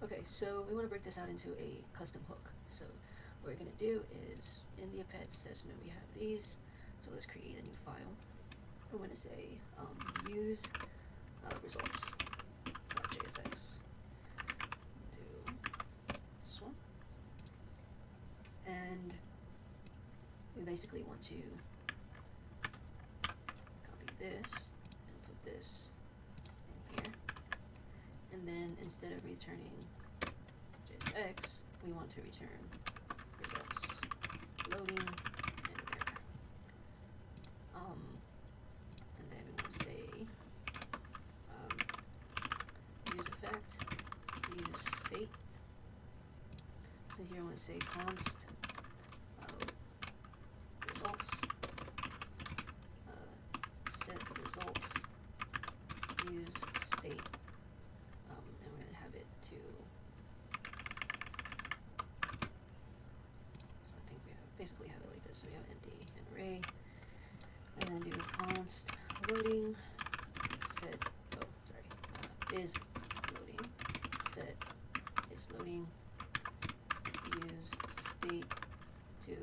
Okay, so we want to break this out into a custom hook. So what we're going to do is in the append assessment we have these. So let's create a new file. I'm going to say use results.jsx. Do this one. And we basically want to copy this and put this in here. And then instead of returning JSX, we want to return results loading and error. And then we want to say use effect, use state. So here I want to say const results, set results, use state, and we're going to have it to. So I think we basically have it like this. So we have empty and array, and then do const loading set. Oh, sorry. Is loading set is loading. Use state to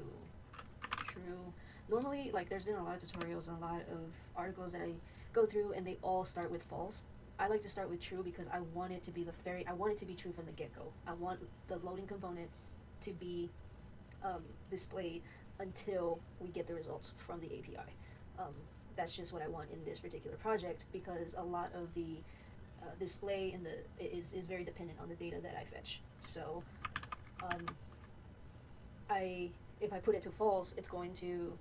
true. Normally, like, there's been a lot of tutorials and a lot of articles that I go through, and they all start with false. I like to start with true because I want it to be I want it to be true from the get-go. I want the loading component to be displayed until we get the results from the API. That's just what I want in this particular project because a lot of the display in the is very dependent on the data that I fetch. So if I put it to false, it's going to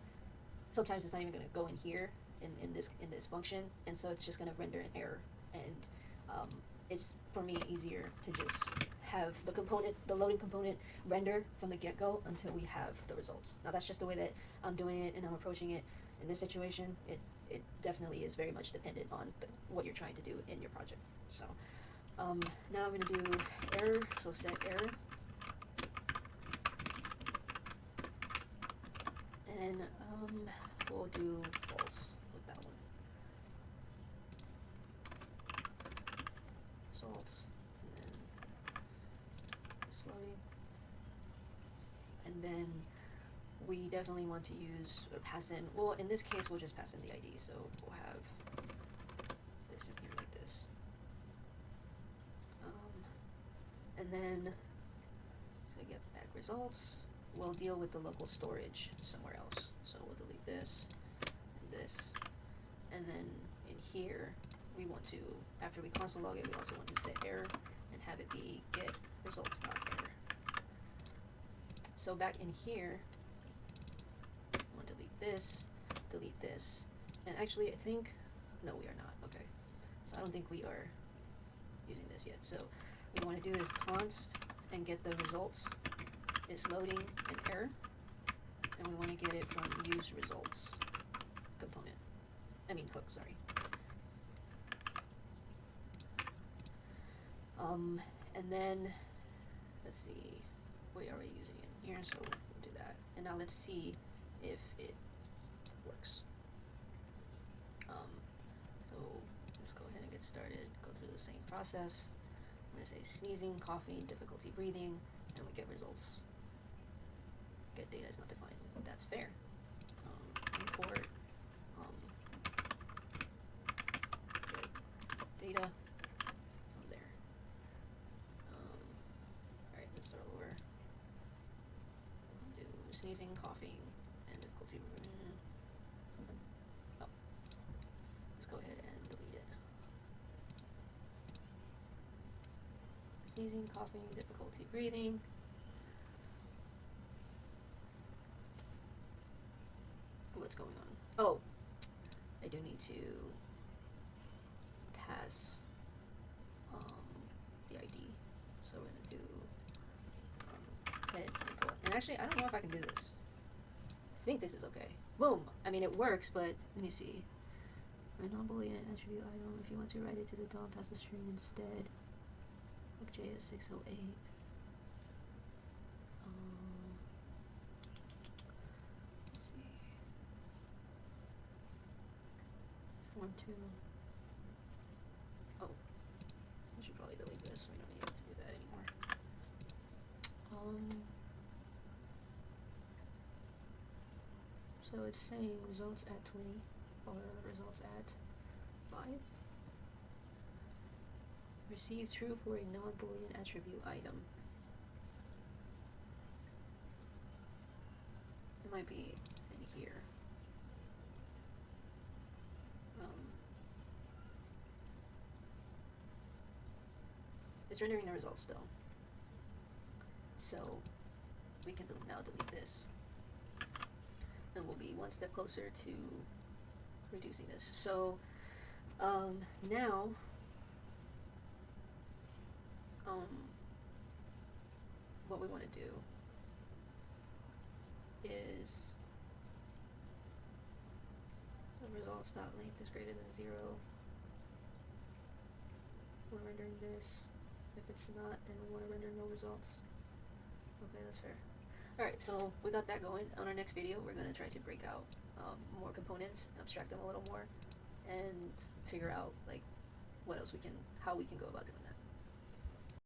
sometimes it's not even going to go in here in this function, and so it's just going to render an error. And it's for me easier to just have the loading component render from the get-go until we have the results. Now that's just the way that I'm doing it and I'm approaching it. In this situation, it definitely is very much dependent on what you're trying to do in your project. So now I'm going to do error, so set error. And we'll do false with that one. Results, and then this loading. And then we definitely want to use or pass in, well, in this case, we'll just pass in the ID. So we'll have this in here like this. And then, so get back results. We'll deal with the local storage somewhere else. So we'll delete this and this. And then in here, we want to, after we console log it, we also want to set error and have it be get results.error. So back in here, I want to delete this. And actually, I think, no, we are not. Okay. So I don't think we are using this yet. So what we want to do is const and get the results. It's loading an error, and we want to get it from use results component. Hook, sorry. And then let's see, we're already using it here, so we'll do that. And now let's see if it works. So let's go ahead and get started. Go through the same process. I'm gonna say sneezing, coughing, difficulty breathing, and we get results. Get data is not defined. That's fair. Import get data from there. Alright, let's start over. Do sneezing, coughing, and difficulty. Oh. Let's go ahead and delete it. Sneezing, coughing, difficulty breathing. What's going on? Oh, I do need to pass the ID. So we're gonna do head import. And actually, I don't know if I can do this. I think this is okay. Boom! I mean, it works, but let me see. A non-boolean attribute item. If you want to write it to the DOM, pass a string instead. JS 608. Let's see. Form 2. Oh. I should probably delete this. We don't need to do that anymore. So it's saying results at 20 or results at 5. Receive true for a non-Boolean attribute item. It might be in here. It's rendering the results still. So we can now delete this. And we'll be one step closer to reducing this. So now what we want to do is the results dot length is greater than 0. We're rendering this. If it's not, then we want to render no results. Okay, that's fair. Alright, so we got that going. On our next video, we're going to try to break out more components, abstract them a little more, and figure out like what else how we can go about doing that.